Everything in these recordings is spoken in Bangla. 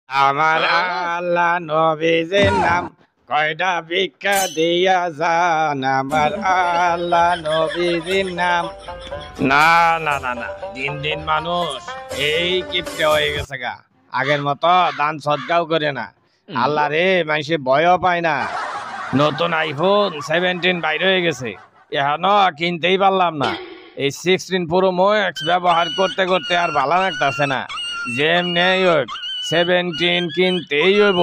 আমার আল্লাহ নবীজির নাম কয়টা ভিক্ষা দিয়া যান আমার আল্লাহ নবীজির নাম। না না না না, দিন দিন মানুষ এই কিপটে হয়ে গেছে গা, আগের মতো দান সদকাও করে না। আল্লাহ রে, মানুষে ভয়ও পায় না। নতুন আইফোন 17 বাইর হয়ে গেছে, এখনো কিনতেই পারলাম না। এই 16 প্রো ম্যাক্স ব্যবহার করতে করতে আর ভালো লাগতেছে না। যেমনি হোক 17 কিনতেই হইব।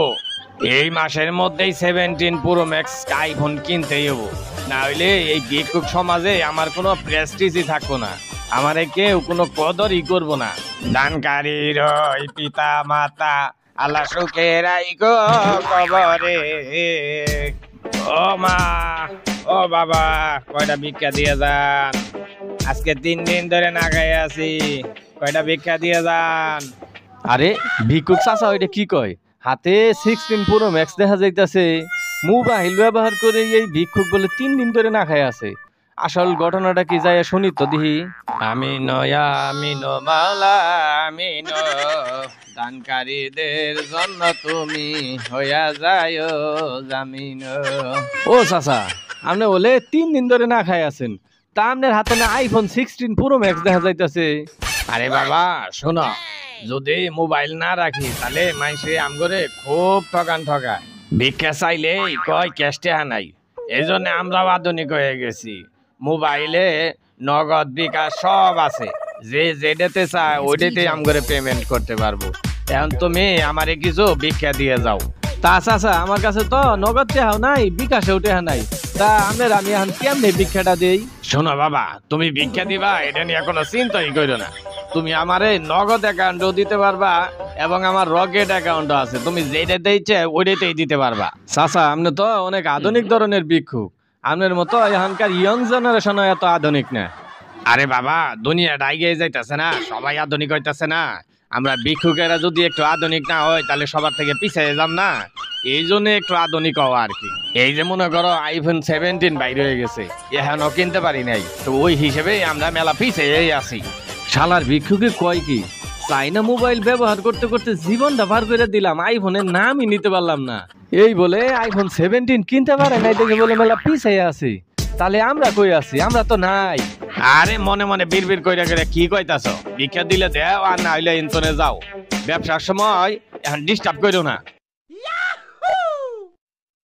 এই মাসের মধ্যেই 17 প্রো ম্যাক্স আইফোন কিনতেই হইব, না হইলে এই ভিক্ষুক সমাজে আমার কোনো প্রেস্টিজই থাকবো না, আমারে কেউ কোনো কদরই করবো না। দানকারীর ওই পিতা মাতা আল্লাহ সুখে রাইখো কবরে। ও মা, ও বাবা, কয়টা ভিক্ষা দিয়ে যান, আজকে 3 দিন ধরে না খাই আছি, কয়টা ভিক্ষা দিয়ে যান। আরে ভিক্ষুক চাচা ওইটা কি কয়? হাতে 16 প্রো ম্যাক্স দেখা যাইতাছে, মোবাইল ব্যবহার করে এই ভিক্ষুক বলে 3 দিন ধরে না খায় আছে। আসল ঘটনাটা কি যায় শুনি তো দেখি। আমিন আমিন মাওলা আমিন, দানকারীদের জন্য তুমি হইয়া যায় জামিন। ও চাচা, আপনি বলে 3 দিন ধরে না খায় আছেন, তা আপনার হাতে না আইফোন 16 প্রো ম্যাক্স দেখা যাইতাছে। আরে বাবা শোনো, যদি মোবাইল না রাখি তাহলে মানুষে আমগরে খুব ঠকায়। ভিক্ষা চাইলে কয় ক্যাশ টাকা নাই, এই জন্য আমরাও আধুনিক হয়ে গেছি। মোবাইলে নগদ বিকাশ সব আছে, যে যেটাতে চায় ওইটাতে আমগরে পেমেন্ট করতে পারবো। এখন তুমি আমারে কিছু ভিক্ষা দিয়ে যাও। তা চাচা, আমার কাছে তো নগদ টাকাও নাই, বিকাশেও টাকা নাই, তা আপনার আমি এখন কেমনে ভিক্ষাটা দেই? শোনো বাবা, তুমি ভিক্ষা দিবা এটা নিয়ে কোনো চিন্তাই করো না। তুমি আমারে নগদ অ্যাকাউন্টও দিতে পারবা এবং আমার রকেট অ্যাকাউন্টও আছে, তুমি যেটাতে ইচ্ছে ওইটাতেই দিতে পারবা। চাচা, আপনি তো অনেক আধুনিক ধরনের ভিক্ষুক, আপনার মতো এখনকার ইয়ং জেনারেশন এত আধুনিক না। আরে বাবা, দুনিয়াটা এগিয়ে যাইতেছে না, সবাই আধুনিক হইতেছে না। আমরা ভিক্ষুকেরা যদি একটু আধুনিক না হয় তাহলে সবার থেকে পিছিয়ে যাম না, এই জন্য একটু আধুনিক হওয়া আর কি। এই যে মনে করো আইফোন 17 বাইর হয়ে গেছে, এখনো কিনতে পারি নাই, তো ওই হিসেবে আমরা মেলা পিছিয়ে আছি। শালার ভিক্ষুকে কয় কি, চাইনা মোবাইল ব্যবহার করতে করতে জীবনটা পার করে দিলাম, আইফোনের নামই নিতে পারলাম না। এই বলে আইফোন 17 কিনতে পারে নাই দেখে বলে মেলা পিছিয়ে আছি। তাহলে আমরা কই আছি? আমরা তো নাই। আরে মনে মনে বিড়বিড় কইরা কইরা কি কইতাছ? ভিক্ষা দিলে দেও, আর না হইলে ইন্তনে যাও। ব্যবসার সময় এখন ডিস্টার্ব কইরো না।